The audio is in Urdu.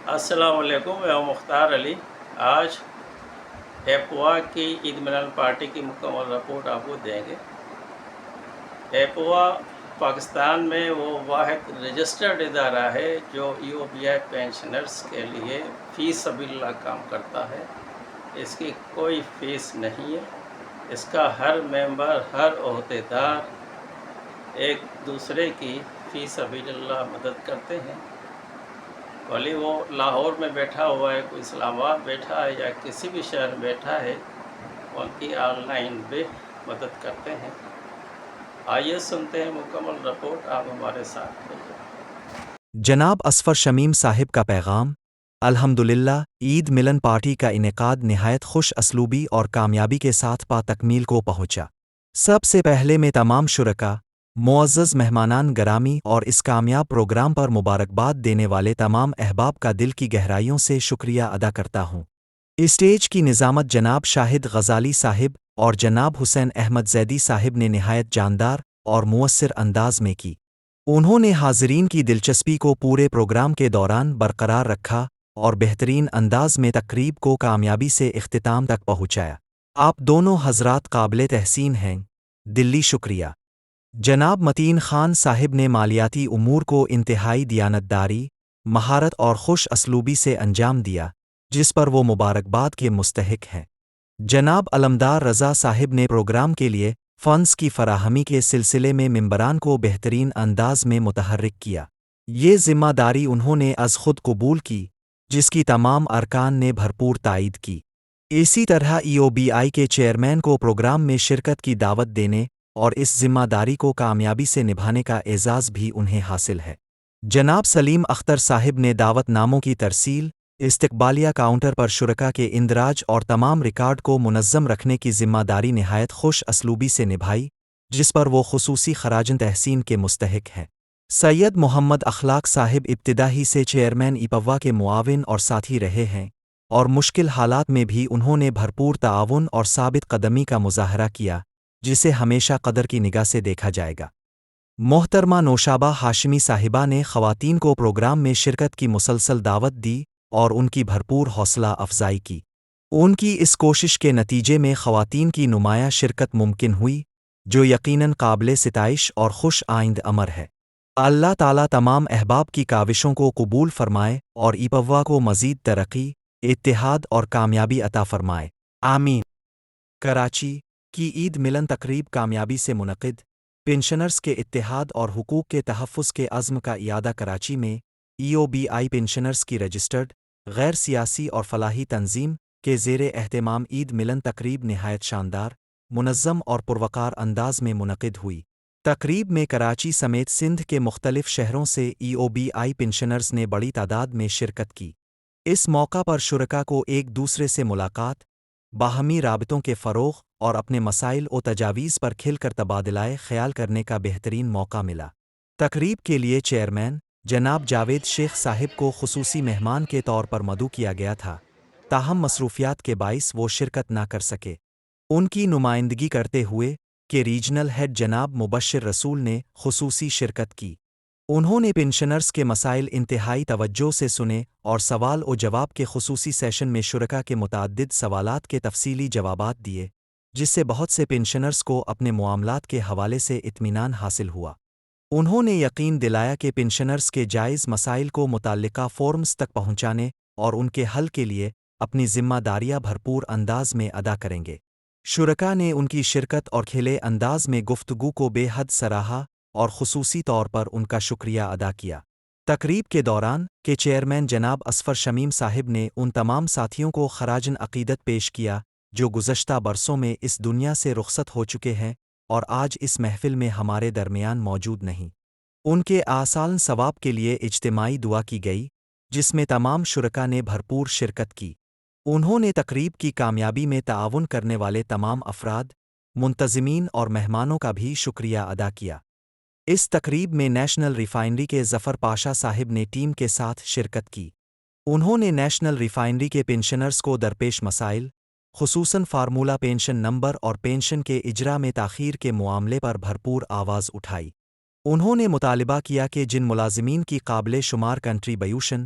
السلام علیکم، میں مختار علی۔ آج ایپوا کی عید ملن پارٹی کی مکمل رپورٹ آپ کو دیں گے۔ ایپوا پاکستان میں وہ واحد رجسٹرڈ ادارہ ہے جو EOBI پینشنرز کے لیے فی سبیل اللہ کام کرتا ہے۔ اس کی کوئی فیس نہیں ہے۔ اس کا ہر ممبر، ہر عہدیدار ایک دوسرے کی فی سبیل اللہ مدد کرتے ہیں۔ بھلے وہ لاہور میں بیٹھا ہوا ہے، کوئی اسلام آباد بیٹھا ہے یا کسی بھی شہر میں بیٹھا ہے، ان کی آن لائن بھی مدد کرتے ہیں۔ آئیے سنتے ہیں مکمل رپورٹ، آپ ہمارے ساتھ رہیے۔ جناب اصفر شمیم صاحب کا پیغام: الحمدللہ، عید ملن پارٹی کا انعقاد نہایت خوش اسلوبی اور کامیابی کے ساتھ تکمیل کو پہنچا۔ سب سے پہلے میں تمام شرکاء، معزز مہمانان گرامی اور اس کامیاب پروگرام پر مبارکباد دینے والے تمام احباب کا دل کی گہرائیوں سے شکریہ ادا کرتا ہوں۔ اسٹیج کی نظامت جناب شاہد غزالی صاحب اور جناب حسین احمد زیدی صاحب نے نہایت جاندار اور مؤثر انداز میں کی۔ انہوں نے حاضرین کی دلچسپی کو پورے پروگرام کے دوران برقرار رکھا اور بہترین انداز میں تقریب کو کامیابی سے اختتام تک پہنچایا۔ آپ دونوں حضرات قابل تحسین ہیں، دلی شکریہ۔ جناب متین خان صاحب نے مالیاتی امور کو انتہائی دیانتداری، مہارت اور خوش اسلوبی سے انجام دیا، جس پر وہ مبارکباد کے مستحق ہیں۔ جناب علمدار رضا صاحب نے پروگرام کے لیے فنڈز کی فراہمی کے سلسلے میں ممبران کو بہترین انداز میں متحرک کیا۔ یہ ذمہ داری انہوں نے از خود قبول کی، جس کی تمام ارکان نے بھرپور تائید کی۔ اسی طرح EOBI کے چیئرمین کو پروگرام میں شرکت کی دعوت دینے اور اس ذمہ داری کو کامیابی سے نبھانے کا اعزاز بھی انہیں حاصل ہے۔ جناب سلیم اختر صاحب نے دعوت ناموں کی ترسیل، استقبالیہ کاؤنٹر پر شرکاء کے اندراج اور تمام ریکارڈ کو منظم رکھنے کی ذمہ داری نہایت خوش اسلوبی سے نبھائی، جس پر وہ خصوصی خراج تحسین کے مستحق ہیں۔ سید محمد اخلاق صاحب ابتدا ہی سے چیئرمین ایپوا کے معاون اور ساتھی رہے ہیں، اور مشکل حالات میں بھی انہوں نے بھرپور تعاون اور ثابت قدمی کا مظاہرہ کیا، جسے ہمیشہ قدر کی نگاہ سے دیکھا جائے گا۔ محترمہ نوشابہ ہاشمی صاحبہ نے خواتین کو پروگرام میں شرکت کی مسلسل دعوت دی اور ان کی بھرپور حوصلہ افزائی کی۔ ان کی اس کوشش کے نتیجے میں خواتین کی نمایاں شرکت ممکن ہوئی، جو یقیناً قابل ستائش اور خوش آئند امر ہے۔ اللہ تعالیٰ تمام احباب کی کاوشوں کو قبول فرمائے اور ایپوا کو مزید ترقی، اتحاد اور کامیابی عطا فرمائے، آمین۔ کراچی کی عید ملن تقریب کامیابی سے منعقد۔ پنشنرز کے اتحاد اور حقوق کے تحفظ کے عزم کا اعادہ کراچی میں EOBI پنشنرز کی رجسٹرڈ غیر سیاسی اور فلاحی تنظیم کے زیر اہتمام عید ملن تقریب نہایت شاندار، منظم اور پروقار انداز میں منعقد ہوئی۔ تقریب میں کراچی سمیت سندھ کے مختلف شہروں سے EOBI پنشنرز نے بڑی تعداد میں شرکت کی۔ اس موقع پر شرکاء کو ایک دوسرے سے ملاقات، باہمی رابطوں کے فروغ اور اپنے مسائل و تجاویز پر کھل کر تبادلہ خیال کرنے کا بہترین موقع ملا۔ تقریب کے لیے چیئرمین جناب جاوید شیخ صاحب کو خصوصی مہمان کے طور پر مدعو کیا گیا تھا، تاہم مصروفیات کے باعث وہ شرکت نہ کر سکے۔ ان کی نمائندگی کرتے ہوئے کہ ریجنل ہیڈ جناب مبشر رسول نے خصوصی شرکت کی۔ انہوں نے پنشنرز کے مسائل انتہائی توجہ سے سنے اور سوال و جواب کے خصوصی سیشن میں شرکاء کے متعدد سوالات کے تفصیلی جوابات دیے، جس سے بہت سے پنشنرز کو اپنے معاملات کے حوالے سے اطمینان حاصل ہوا۔ انہوں نے یقین دلایا کہ پنشنرز کے جائز مسائل کو متعلقہ فورمز تک پہنچانے اور ان کے حل کے لیے اپنی ذمہ داریاں بھرپور انداز میں ادا کریں گے۔ شرکاء نے ان کی شرکت اور کھلے انداز میں گفتگو کو بے حد سراہا اور خصوصی طور پر ان کا شکریہ ادا کیا۔ تقریب کے دوران کے چیئرمین جناب اصفر شمیم صاحب نے ان تمام ساتھیوں کو خراج عقیدت پیش کیا جو گزشتہ برسوں میں اس دنیا سے رخصت ہو چکے ہیں اور آج اس محفل میں ہمارے درمیان موجود نہیں۔ ان کے آسان ثواب کے لیے اجتماعی دعا کی گئی، جس میں تمام شرکاء نے بھرپور شرکت کی۔ انہوں نے تقریب کی کامیابی میں تعاون کرنے والے تمام افراد، منتظمین اور مہمانوں کا بھی شکریہ ادا کیا۔ اس تقریب میں نیشنل ریفائنری کے ظفر پاشا صاحب نے ٹیم کے ساتھ شرکت کی۔ انہوں نے نیشنل ریفائنری کے پنشنرز کو درپیش مسائل، خصوصاً فارمولہ پینشن نمبر اور پینشن کے اجرا میں تاخیر کے معاملے پر بھرپور آواز اٹھائی۔ انہوں نے مطالبہ کیا کہ جن ملازمین کی قابل شمار کنٹریبیوشن